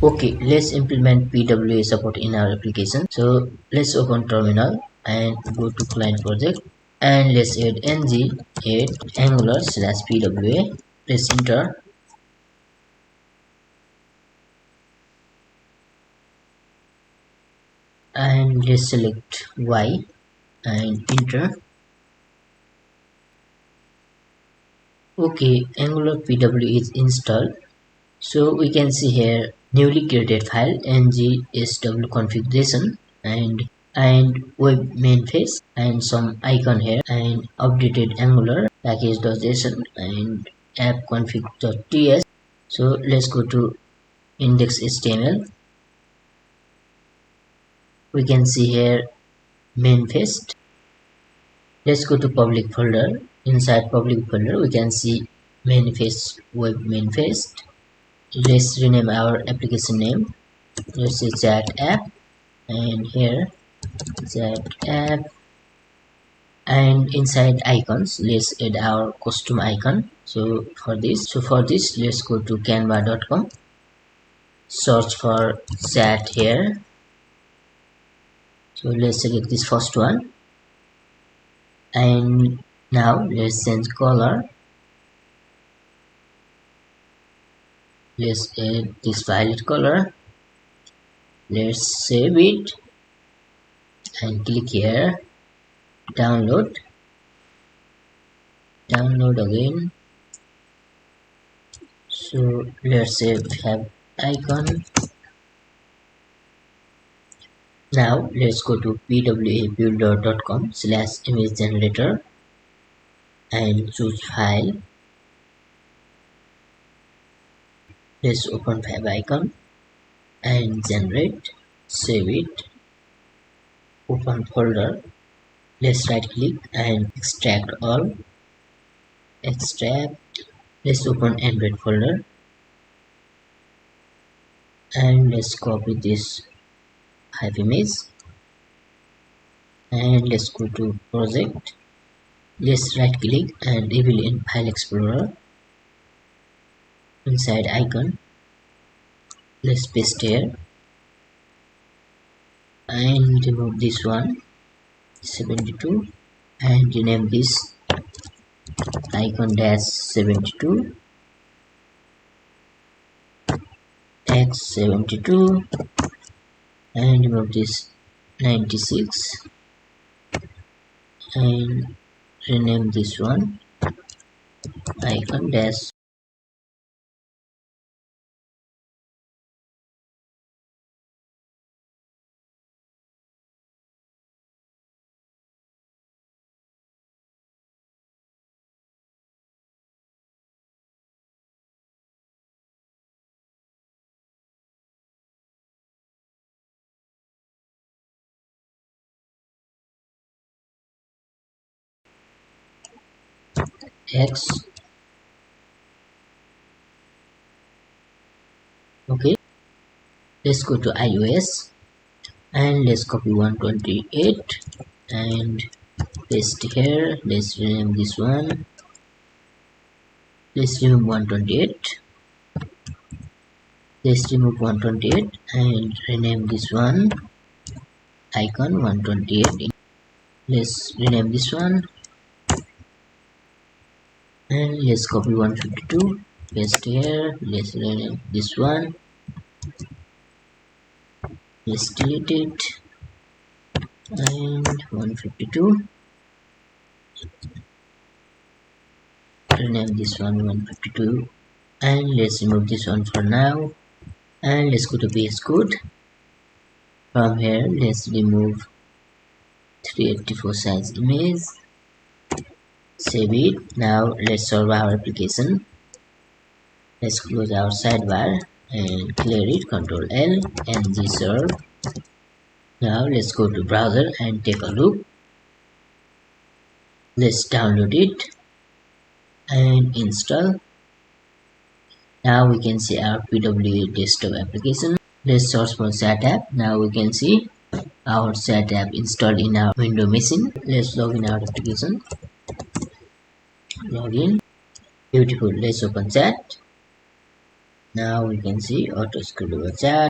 Okay, let's implement PWA support in our application. So let's open terminal and go to client project, and let's add ng add angular/pwa. Press enter, and let's select y and enter. Okay, angular PWA is installed. So we can see here newly created file ng-sw configuration and web main face and some icon here, and updated angular package.json and app config.ts. So let's go to index.html. We can see here main face. Let's go to public folder. Inside public folder we can see main face, web main face. Let's rename our application name. Let's say chat app, and here chat app, and inside icons let's add our custom icon. So for this let's go to canva.com, search for chat here. So let's select this first one, and now let's change color. Let's add this violet color. Let's save it and click here, download again. So let's say have icon. Now let's go to pwabuilder.com/image generator and choose file. Let's open fab icon and generate, save it, open folder. Let's right click and extract all, extract. Let's open Android folder and let's copy this hive image, and let's go to project. Let's right click and reveal in file explorer. Inside icon let's paste here and remove this one 72 and rename this icon-72 x72 and remove this 96 and rename this one icon dash. X. Okay, let's go to iOS and let's copy 128 and paste here. Let's rename this one. Let's remove 128. Let's remove 128 and rename this one icon 128. Let's rename this one and let's copy 152, paste here. Let's rename this one. Let's delete it and 152. Rename this one 152 and let's remove this one for now, and let's go to VS Code. From here let's remove 384 size image, save it. Now let's serve our application. Let's close our sidebar and clear it, Ctrl L and G serve. Now let's go to browser and take a look. Let's download it and install. Now we can see our PWA desktop application. Let's search for chat app. Now we can see our chat app installed in our window machine. Let's log in our application. Login. Beautiful. Let's open chat. Now we can see auto scroll chat.